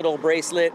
hospital bracelet,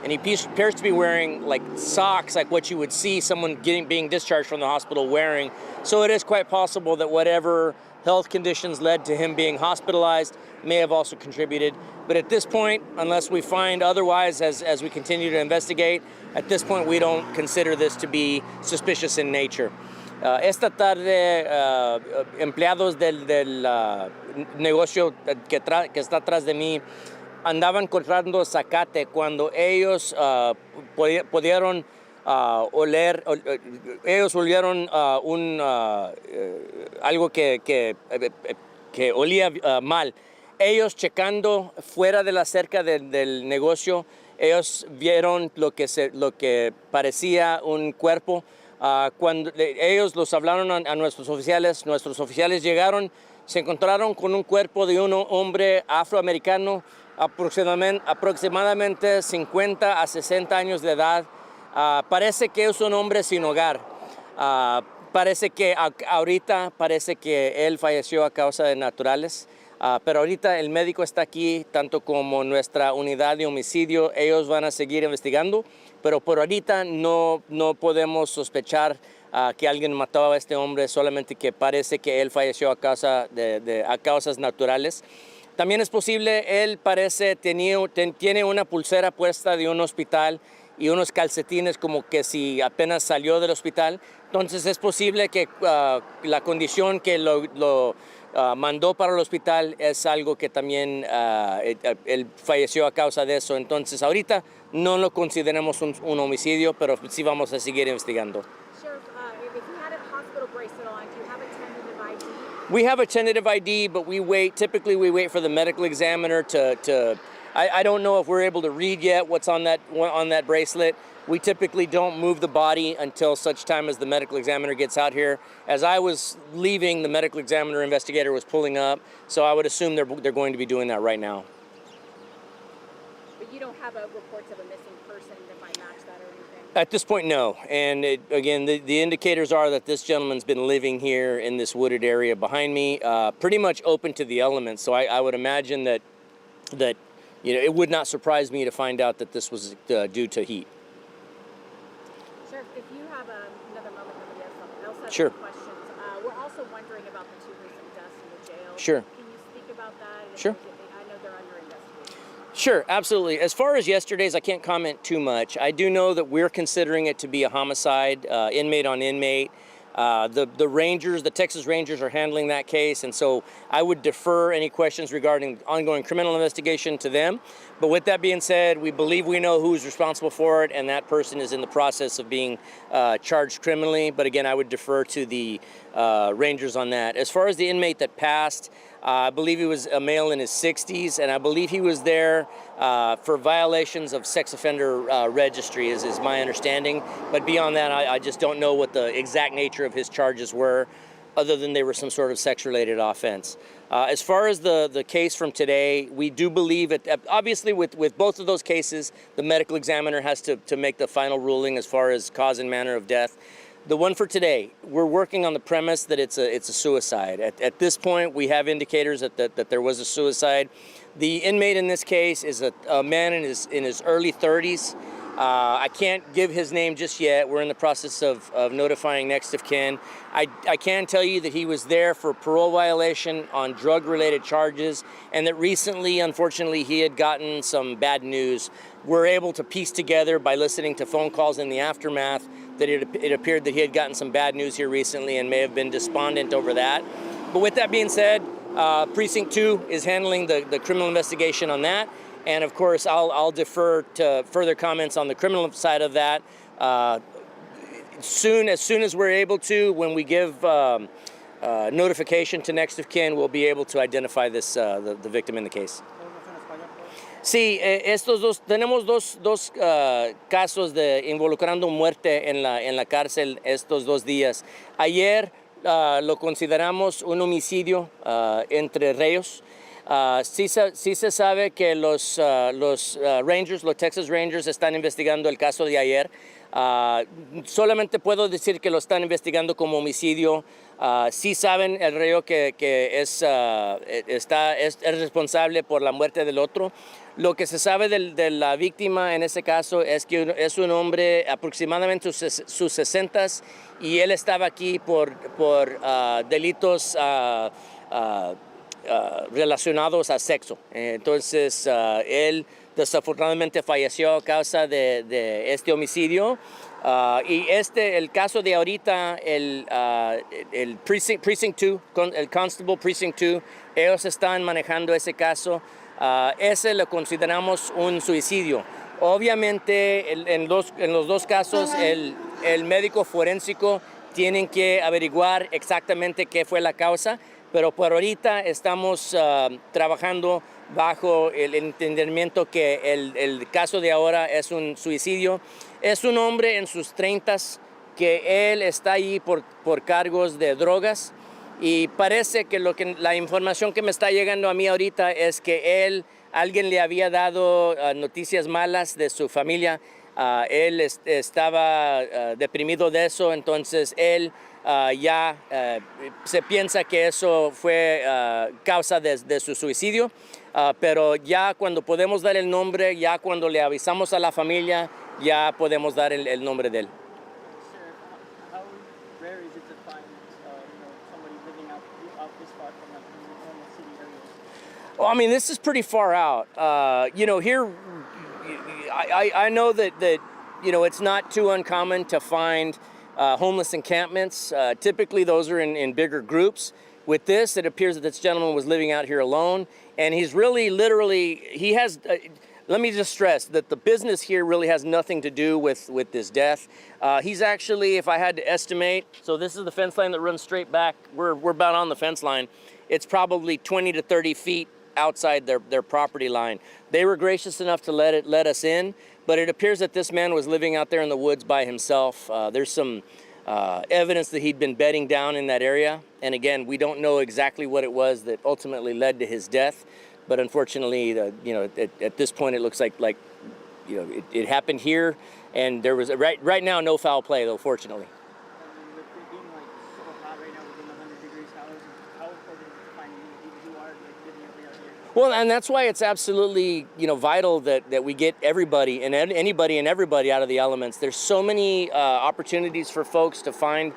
and he appears to be wearing like socks, like what you would see someone being discharged from the hospital wearing. So it is quite possible that whatever health conditions led to him being hospitalized may have also contributed. But at this point, unless we find otherwise as we continue to investigate, at this point we don't consider this to be suspicious in nature. Esta tarde, empleados del negocio que está atrás de mí andaban cortando zacate cuando ellos pudieron oler, ellos olieron algo que olía mal. Ellos checando fuera de la cerca del negocio, ellos vieron lo que parecía un cuerpo. Cuando ellos los hablaron a nuestros oficiales llegaron, se encontraron con un cuerpo de un hombre afroamericano aproximadamente 50 a 60 años de edad. Parece que es un hombre sin hogar. Parece que ahorita parece que él falleció a causa de naturales. Pero ahorita el médico está aquí, tanto como nuestra unidad de homicidio. Ellos van a seguir investigando, pero por ahorita no podemos sospechar que alguien mató a este hombre, solamente que parece que él falleció a causas naturales. También es posible, él parece tiene una pulsera puesta de un hospital y unos calcetines como que si apenas salió del hospital. Entonces es posible que la condición que lo mandó para el hospital es algo que también él falleció a causa de eso. Entonces ahorita no lo consideramos un homicidio, pero sí vamos a seguir investigando. Sheriff, if you had a hospital bracelet on, do you have a tentative ID? We have a tentative ID, but typically we wait for the medical examiner to I don't know if we're able to read yet what's on that bracelet. We typically don't move the body until such time as the medical examiner gets out here. As I was leaving, the medical examiner investigator was pulling up, so I would assume they're going to be doing that right now. But you don't have reports of a missing person that might match that or anything? At this point, no. And again, the indicators are that this gentleman's been living here in this wooded area behind me, pretty much open to the elements. So I would imagine that it would not surprise me to find out that this was due to heat. Sheriff, if you have another moment, nobody else has Sure. questions. We're also wondering about the two recent deaths in the jail. Sure. Can you speak about that? Sure. I know they're under investigation. Sure, absolutely. As far as yesterday's, I can't comment too much. I do know that we're considering it to be a homicide, inmate on inmate. The Texas Rangers are handling that case, and so I would defer any questions regarding ongoing criminal investigation to them. But with that being said, we believe we know who's responsible for it, and that person is in the process of being charged criminally. But again, I would defer to the Rangers on that. As far as the inmate that passed, I believe he was a male in his 60s, and I believe he was there for violations of sex offender registry, is my understanding. But beyond that, I just don't know what the exact nature of his charges were, other than they were some sort of sex-related offense. As far as the case from today, we do believe it. Obviously, with both of those cases, the medical examiner has to make the final ruling as far as cause and manner of death. The one for today, we're working on the premise that it's a suicide. At this point, we have indicators that there was a suicide. The inmate in this case is a man in his early 30s. I can't give his name just yet. We're in the process of notifying next of kin. I can tell you that he was there for parole violation on drug-related charges, and that recently, unfortunately, he had gotten some bad news. We're able to piece together by listening to phone calls in the aftermath that it appeared that he had gotten some bad news here recently and may have been despondent over that. But with that being said, Precinct 2 is handling the criminal investigation on that. And of course, I'll defer to further comments on the criminal side of that. As soon as we're able to, when we give notification to next of kin, we'll be able to identify the victim in the case. Sí, tenemos dos casos de involucrando muerte en la cárcel estos 2 días. Ayer lo consideramos un homicidio entre reos. Sí se sabe que los Rangers, los Texas Rangers, están investigando el caso de ayer. Solamente puedo decir que lo están investigando como homicidio. Sí saben el reo que es responsable por la muerte del otro. Lo que se sabe de la víctima en ese caso es que es un hombre aproximadamente sus 60s y él estaba aquí por delitos relacionados a sexo. Entonces, él desafortunadamente falleció a causa de este homicidio. Y el caso de ahorita, el Precinct 2, el Constable Precinct 2, ellos están manejando ese caso. Ese lo consideramos un suicidio. Obviamente, en los dos casos, el médico forénsico tiene que averiguar exactamente qué fue la causa, pero por ahorita estamos trabajando bajo el entendimiento que el caso de ahora es un suicidio. Es un hombre en sus 30s que él está ahí por cargos de drogas y parece que la información que me está llegando a mí ahorita es que alguien le había dado noticias malas de su familia. Él estaba deprimido de eso, entonces él se piensa que eso fue causa de su suicidio, pero ya cuando podemos dar el nombre, ya cuando le avisamos a la familia, ya podemos dar el nombre de él. Sir, how rare is it to find somebody living out this far from the normal city areas? Well, I mean, this is pretty far out. Here, I know that it's not too uncommon to find homeless encampments. Typically, those are in bigger groups. With this, it appears that this gentleman was living out here alone, and he's really, literally, he has. Let me just stress that the business here really has nothing to do with this death. He's actually, if I had to estimate, so this is the fence line that runs straight back. We're about on the fence line. It's probably 20 to 30 feet outside their property line. They were gracious enough to let us in, but it appears that this man was living out there in the woods by himself. There's some evidence that he'd been bedding down in that area, and again, we don't know exactly what it was that ultimately led to his death. But unfortunately, at this point, it looks like it happened here, and there was right now no foul play though, fortunately. With it being so hot right now, within 100 degrees, how important is it to find people who are living out here? Well, and that's why it's absolutely vital that we get everybody and anybody and everybody out of the elements. There's so many opportunities for folks to find.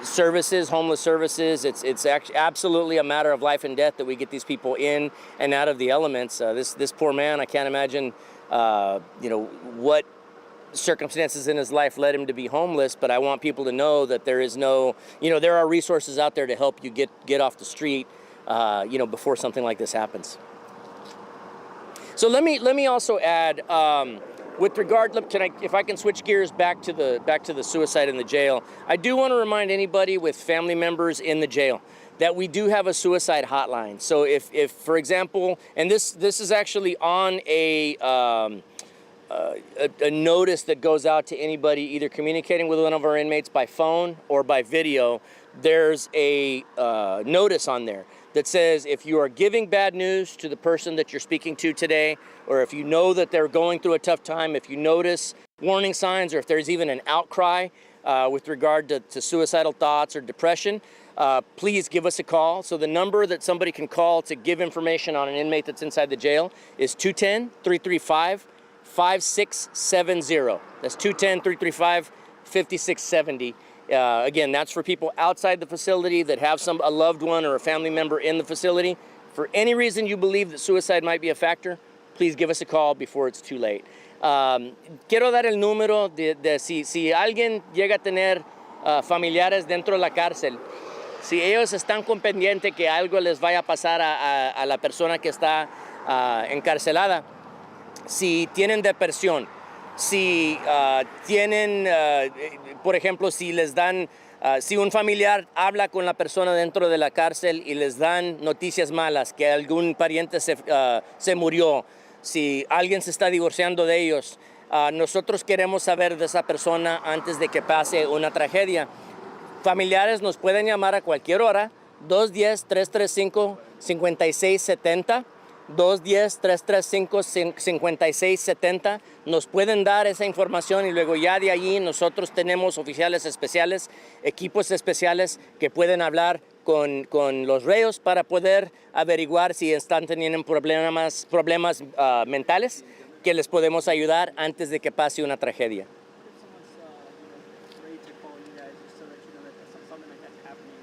Services, homeless services. It's actually absolutely a matter of life and death that we get these people in and out of the elements. This poor man, I can't imagine, what circumstances in his life led him to be homeless. But I want people to know that there is no, there are resources out there to help you get off the street, before something like this happens. So let me also add. With regard, if I can switch gears back to the suicide in the jail, I do want to remind anybody with family members in the jail that we do have a suicide hotline. So if for example, and this is actually on a notice that goes out to anybody either communicating with one of our inmates by phone or by video, there's a notice on there that says if you are giving bad news to the person that you're speaking to today, or if you know that they're going through a tough time, if you notice warning signs, or if there's even an outcry with regard to suicidal thoughts or depression, please give us a call. So the number that somebody can call to give information on an inmate that's inside the jail is 210-335-5670. That's 210-335-5670. Again, that's for people outside the facility that have a loved one or a family member in the facility. For any reason you believe that suicide might be a factor, please give us a call before it's too late. Quiero dar el número de si alguien llega a tener familiares dentro de la cárcel, si ellos están con pendiente que algo les vaya a pasar a la persona que está encarcelada, si tienen depresión, si tienen, por ejemplo, si les dan, si un familiar habla con la persona dentro de la cárcel y les dan noticias malas, que algún pariente se murió, si alguien se está divorciando de ellos, nosotros queremos saber de esa persona antes de que pase una tragedia. Familiares nos pueden llamar a cualquier hora, 5670. 210-335-5670. Nos pueden dar esa información y luego ya de allí nosotros tenemos oficiales especiales, equipos especiales que pueden hablar con los reos para poder averiguar si están teniendo problemas mentales que les podemos ayudar antes de que pase una tragedia. If someone's ready to call you guys just to let you know that something like that's happening.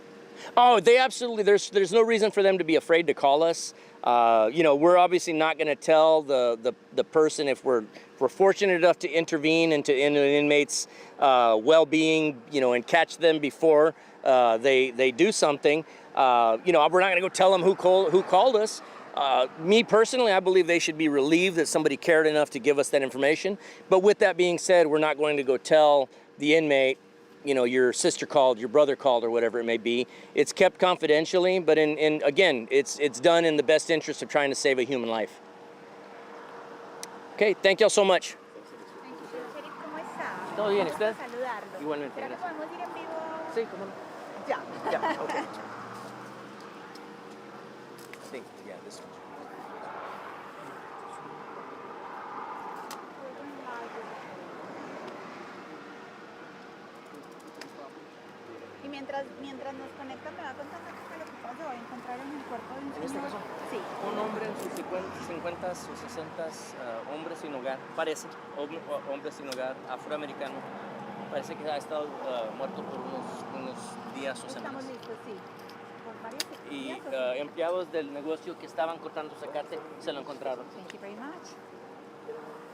Oh, they absolutely. There's no reason for them to be afraid to call us. We're obviously not going to tell the person if we're fortunate enough to intervene into an inmate's well-being, and catch them before they do something. We're not going to go tell them who called us. Me personally, I believe they should be relieved that somebody cared enough to give us that information. But with that being said, we're not going to go tell the inmate, your sister called, your brother called, or whatever it may be. It's kept confidentially, but again, it's done in the best interest of trying to save a human life. Okay, thank y'all so much. Sheriff, ¿cómo está? Todo bien, Gusto ¿usted? saludarlo. Igualmente, ¿Será que gracias. podemos ir en vivo? Sí, cómo no. Ya. Yeah, okay. I think, yeah, this one. Y mientras nos conectan, me va contando qué fue lo que pasó. Encontraron el cuerpo de un ¿En este señor. caso? Sí. Un hombre en sus 50 o 60, hombre sin hogar, parece, hombre sin hogar, afroamericano. Parece que ha estado muerto por unos días o Estamos semanas. listos, sí. Por varios Y días. empleados del negocio que estaban cortando zacate se lo encontraron. Thank you very much.